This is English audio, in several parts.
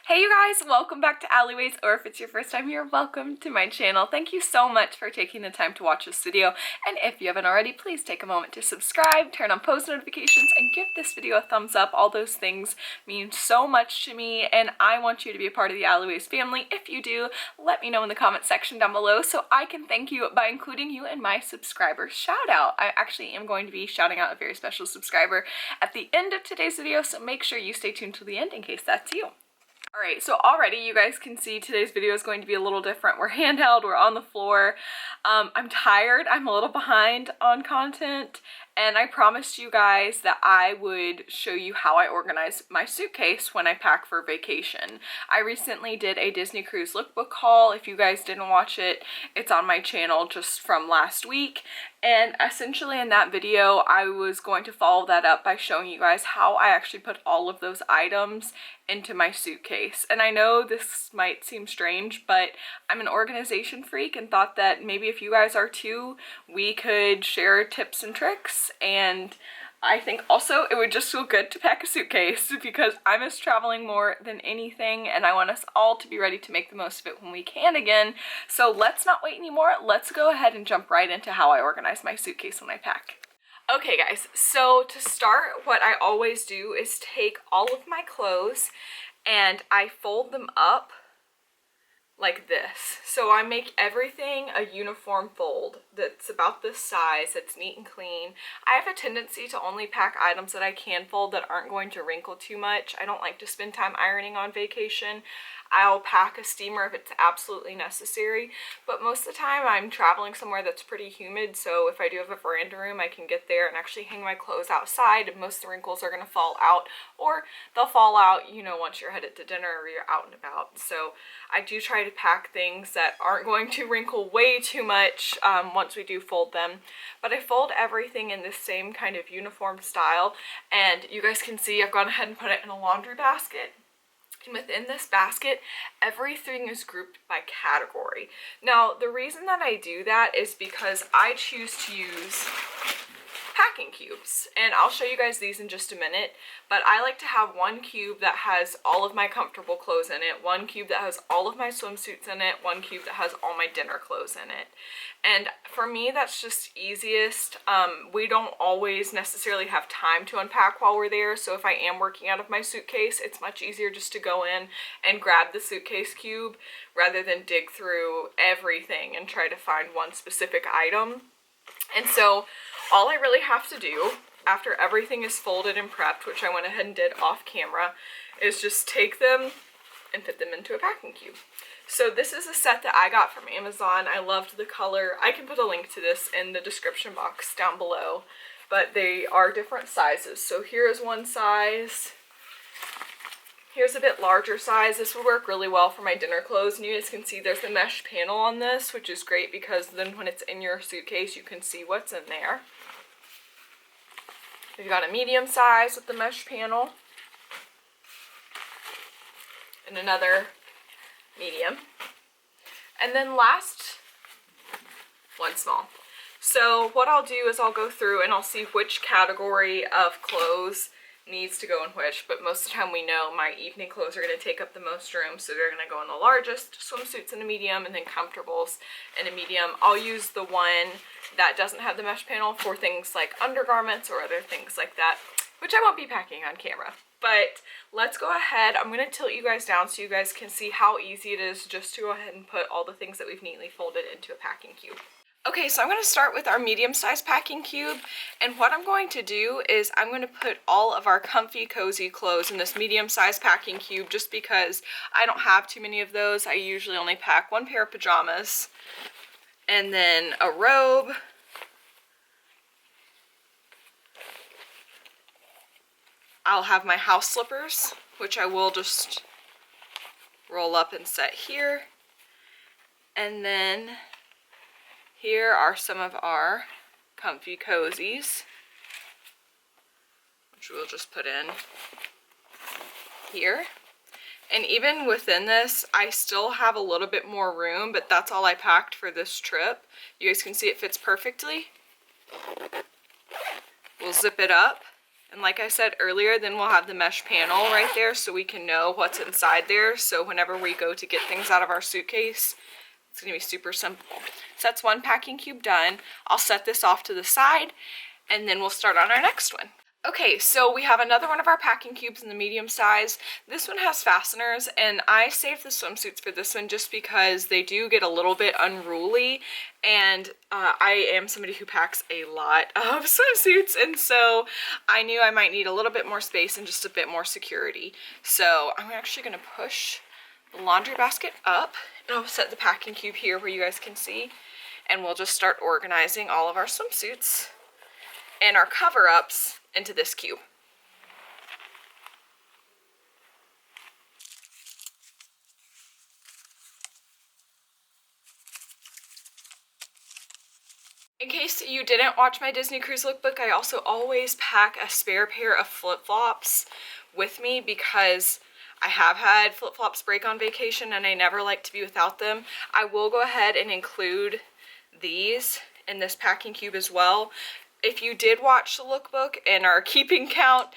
Hey you guys, welcome back to Alleyways, or if it's your first time here, welcome to my channel. Thank you so much for taking the time to watch this video, and if you haven't already, please take a moment to subscribe, turn on post notifications, and give this video a thumbs up. All those things mean so much to me, and I want you to be a part of the Alleyways family. If you do, let me know in the comment section down below so I can thank you by including you in my subscriber shout out. I actually am going to be shouting out a very special subscriber at the end of today's video, so make sure you stay tuned to the end in case that's you. Alright, so already you guys can see today's video is going to be a little different. We're handheld, we're on the floor. I'm tired, I'm a little behind on content, and I promised you guys that I would show you how I organize my suitcase when I pack for vacation. I recently did a Disney Cruise lookbook haul. If you guys didn't watch it, it's on my channel just from last week. And essentially in that video, I was going to follow that up by showing you guys how I actually put all of those items into my suitcase. And I know this might seem strange, but I'm an organization freak and thought that maybe if you guys are too, we could share tips and tricks. And I think also it would just feel good to pack a suitcase because I miss traveling more than anything, and I want us all to be ready to make the most of it when we can again. So let's not wait anymore. Let's go ahead and jump right into how I organize my suitcase when I pack. Okay guys, so to start, what I always do is take all of my clothes and I fold them up like this. So I make everything a uniform fold that's about this size, that's neat and clean. I have a tendency to only pack items that I can fold that aren't going to wrinkle too much. I don't like to spend time ironing on vacation. I'll pack a steamer if it's absolutely necessary, but most of the time I'm traveling somewhere that's pretty humid, so if I do have a veranda room, I can get there and actually hang my clothes outside, and most of the wrinkles are going to fall out, or they'll fall out, you know, once you're headed to dinner or you're out and about. So I do try to pack things that aren't going to wrinkle way too much once we do fold them, but I fold everything in this same kind of uniform style, and you guys can see I've gone ahead and put it in a laundry basket. And within this basket, everything is grouped by category. Now, the reason that I do that is because I choose to use packing cubes, and I'll show you guys these in just a minute, but I like to have one cube that has all of my comfortable clothes in it, one cube that has all of my swimsuits in it, one cube that has all my dinner clothes in it. And for me, that's just easiest. We don't always necessarily have time to unpack while we're there, so if I am working out of my suitcase, it's much easier just to go in and grab the suitcase cube rather than dig through everything and try to find one specific item. And so all I really have to do after everything is folded and prepped, which I went ahead and did off camera, is just take them and fit them into a packing cube. So this is a set that I got from Amazon. I loved the color. I can put a link to this in the description box down below, but they are different sizes. So here is one size. Here's a bit larger size. This would work really well for my dinner clothes, and you guys can see there's a mesh panel on this, which is great because then when it's in your suitcase, you can see what's in there. We've got a medium size with the mesh panel, and another medium, and then last, one small. So what I'll do is I'll go through and I'll see which category of clothes needs to go in which, but most of the time we know my evening clothes are going to take up the most room, so they're going to go in the largest, swimsuits in a medium, and then comfortables in a medium. I'll use the one that doesn't have the mesh panel for things like undergarments or other things like that, which I won't be packing on camera. But let's go ahead. I'm going to tilt you guys down so you guys can see how easy it is just to go ahead and put all the things that we've neatly folded into a packing cube. Okay, so I'm going to start with our medium-sized packing cube, and what I'm going to do is I'm going to put all of our comfy, cozy clothes in this medium-sized packing cube just because I don't have too many of those. I usually only pack one pair of pajamas, and then a robe, I'll have my house slippers, which I will just roll up and set here, and then here are some of our comfy cozies, which we'll just put in here. And even within this, I still have a little bit more room, but that's all I packed for this trip. You guys can see it fits perfectly. We'll zip it up And like I said earlier, then we'll have the mesh panel right there so we can know what's inside there. So whenever we go to get things out of our suitcase, it's gonna be super simple. So that's one packing cube done. I'll set this off to the side and then we'll start on our next one. Okay, so we have another one of our packing cubes in the medium size. This one has fasteners, and I saved the swimsuits for this one just because they do get a little bit unruly, and I am somebody who packs a lot of swimsuits, and so I knew I might need a little bit more space and just a bit more security. So I'm actually gonna push the laundry basket up, and I'll set the packing cube here where you guys can see, and we'll just start organizing all of our swimsuits and our cover-ups into this cube. In case you didn't watch my Disney Cruise lookbook, I also always pack a spare pair of flip-flops with me because I have had flip-flops break on vacation and I never like to be without them. I will go ahead and include these in this packing cube as well. If you did watch the lookbook and are keeping count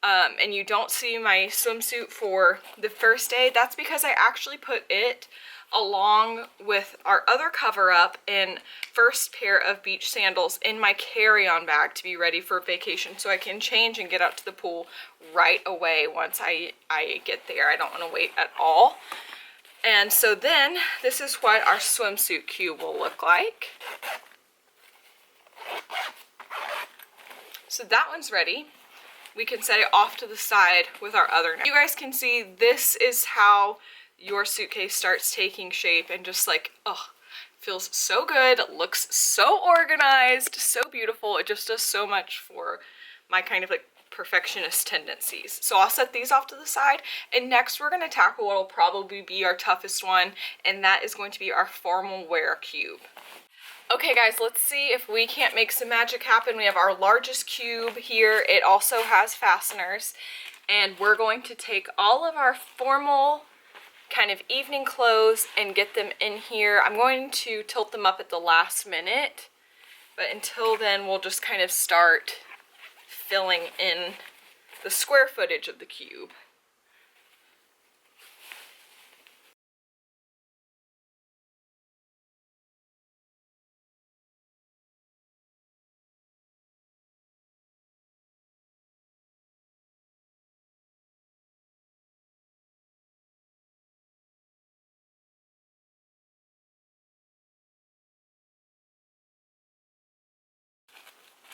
and you don't see my swimsuit for the first day, that's because I actually put it along with our other cover-up and first pair of beach sandals in my carry-on bag to be ready for vacation so I can change and get out to the pool right away once I get there. I don't want to wait at all. And so then this is what our swimsuit cube will look like. So that one's ready. We can set it off to the side with our other. You guys can see this is how your suitcase starts taking shape and just like, oh, feels so good, looks so organized, so beautiful. It just does so much for my kind of like perfectionist tendencies. So I'll set these off to the side, and next we're gonna tackle what will probably be our toughest one, and that is going to be our formal wear cube. Okay guys, let's see if we can't make some magic happen. We have our largest cube here. It also has fasteners, and we're going to take all of our formal kind of evening clothes and get them in here. I'm going to tilt them up at the last minute, but until then we'll just kind of start filling in the square footage of the cube.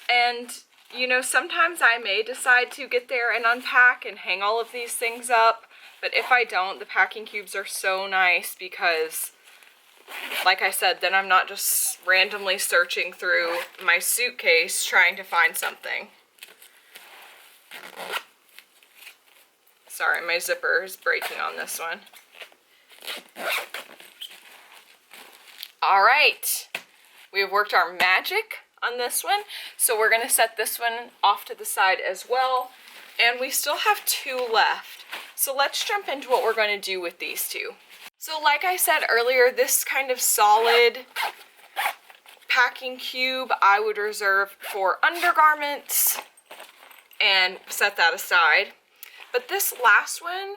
And you know, sometimes I may decide to get there and unpack and hang all of these things up, but if I don't, the packing cubes are so nice because, like I said, then I'm not just randomly searching through my suitcase trying to find something. Sorry, my zipper is breaking on this one. All right, we have worked our magic on this one, so we're gonna set this one off to the side as well, and we still have two left. So let's jump into what we're gonna do with these two. So like I said earlier, this kind of solid packing cube I would reserve for undergarments and set that aside. But this last one,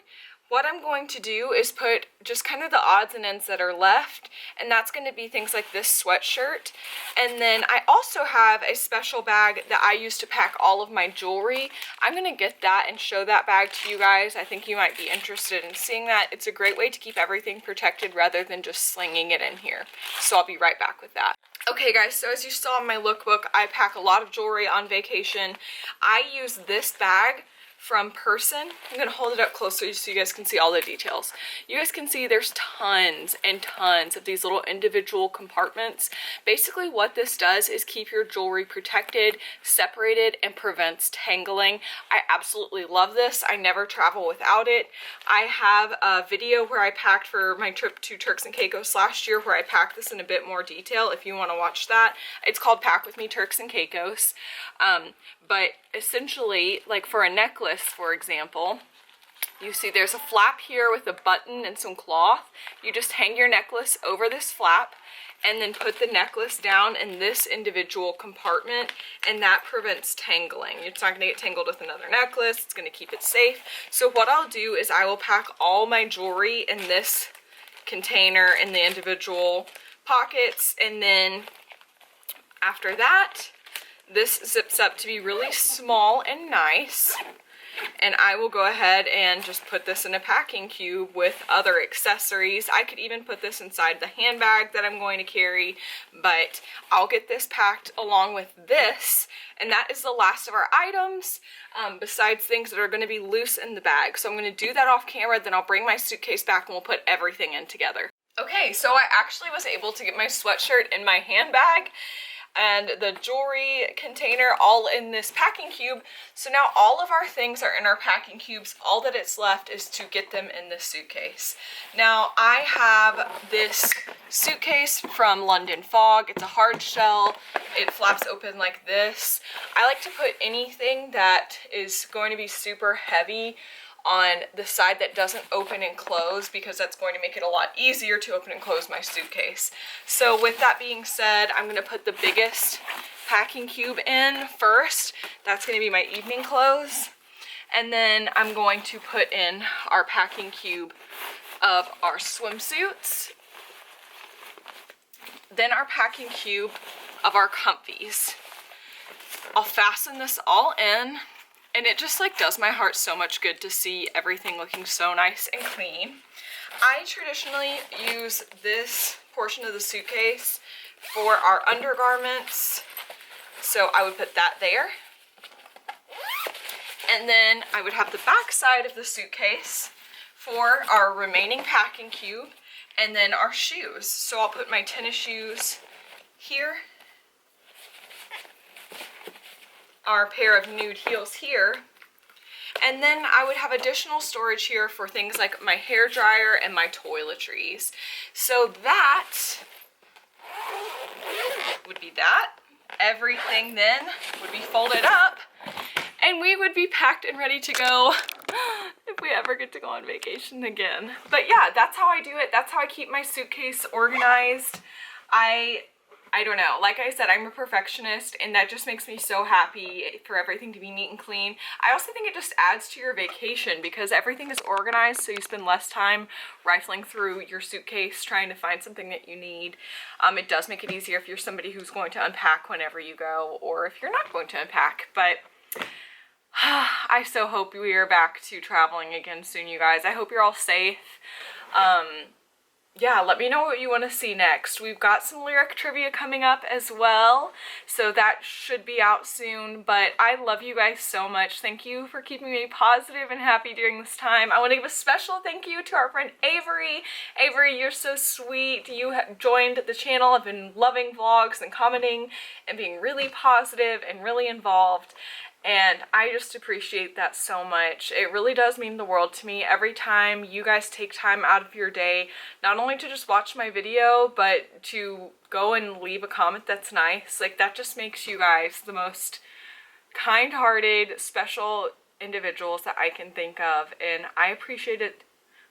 what I'm going to do is put just kind of the odds and ends that are left, and that's going to be things like this sweatshirt. And then I also have a special bag that I use to pack all of my jewelry. I'm going to get that and show that bag to you guys. I think you might be interested in seeing that. It's a great way to keep everything protected rather than just slinging it in here. So I'll be right back with that. Okay guys, so as you saw in my lookbook, I pack a lot of jewelry on vacation. I use this bag from Person. I'm going to hold it up closer so you guys can see all the details. You guys can see there's tons and tons of these little individual compartments. Basically what this does is keep your jewelry protected, separated, and prevents tangling. I absolutely love this. I never travel without it. I have a video where I packed for my trip to Turks and Caicos last year where I packed this in a bit more detail if you want to watch that. It's called Pack With Me Turks and Caicos. But essentially, like for a necklace, for example, You see there's a flap here with a button and some cloth. You just hang your necklace over this flap and then put the necklace down in this individual compartment, and that prevents tangling. It's not gonna get tangled with another necklace, it's gonna keep it safe. So what I'll do is I will pack all my jewelry in this container in the individual pockets, and then after that, this zips up to be really small and nice. And I will go ahead and just put this in a packing cube with other accessories. I could even put this inside the handbag that I'm going to carry, but I'll get this packed along with this, and that is the last of our items, besides things that are going to be loose in the bag. So I'm going to do that off camera, then I'll bring my suitcase back and we'll put everything in together. Okay, so I actually was able to get my sweatshirt in my handbag and the jewelry container all in this packing cube. So now all of our things are in our packing cubes. All that it's left is to get them in the suitcase. Now I have this suitcase from London Fog. It's a hard shell. It flaps open like this. I like to put anything that is going to be super heavy on the side that doesn't open and close, because that's going to make it a lot easier to open and close my suitcase. So with that being said, I'm going to put the biggest packing cube in first. That's going to be my evening clothes. And then I'm going to put in our packing cube of our swimsuits. Then our packing cube of our comfies. I'll fasten this all in. And it just like does my heart so much good to see everything looking so nice and clean. I traditionally use this portion of the suitcase for our undergarments. So I would put that there. And then I would have the back side of the suitcase for our remaining packing cube, and then our shoes. So I'll put my tennis shoes here, our pair of nude heels here, and then I would have additional storage here for things like my hair dryer and my toiletries. So that would be that. Everything then would be folded up and we would be packed and ready to go if we ever get to go on vacation again. But yeah, that's how I do it. That's how I keep my suitcase organized. I don't know, like I said, I'm a perfectionist, and that just makes me so happy for everything to be neat and clean. I also think it just adds to your vacation because everything is organized, so you spend less time rifling through your suitcase trying to find something that you need. It does make it easier if you're somebody who's going to unpack whenever you go, or if you're not going to unpack. But I so hope we are back to traveling again soon, you guys. I hope you're all safe. Yeah, let me know what you want to see next. We've got some lyric trivia coming up as well, so that should be out soon. But I love you guys so much. Thank you for keeping me positive and happy during this time. I want to give a special thank you to our friend Avery. Avery, you're so sweet. You have joined the channel. I've been loving vlogs and commenting and being really positive and really involved. And I just appreciate that so much. It really does mean the world to me every time you guys take time out of your day, not only to just watch my video, but to go and leave a comment that's nice. Like, that just makes you guys the most kind-hearted, special individuals that I can think of. And I appreciate it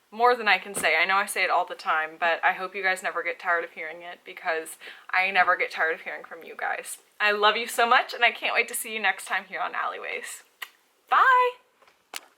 more than I can say. I know I say it all the time, but I hope you guys never get tired of hearing it, because I never get tired of hearing from you guys. I love you so much, and I can't wait to see you next time here on Alleyways. Bye!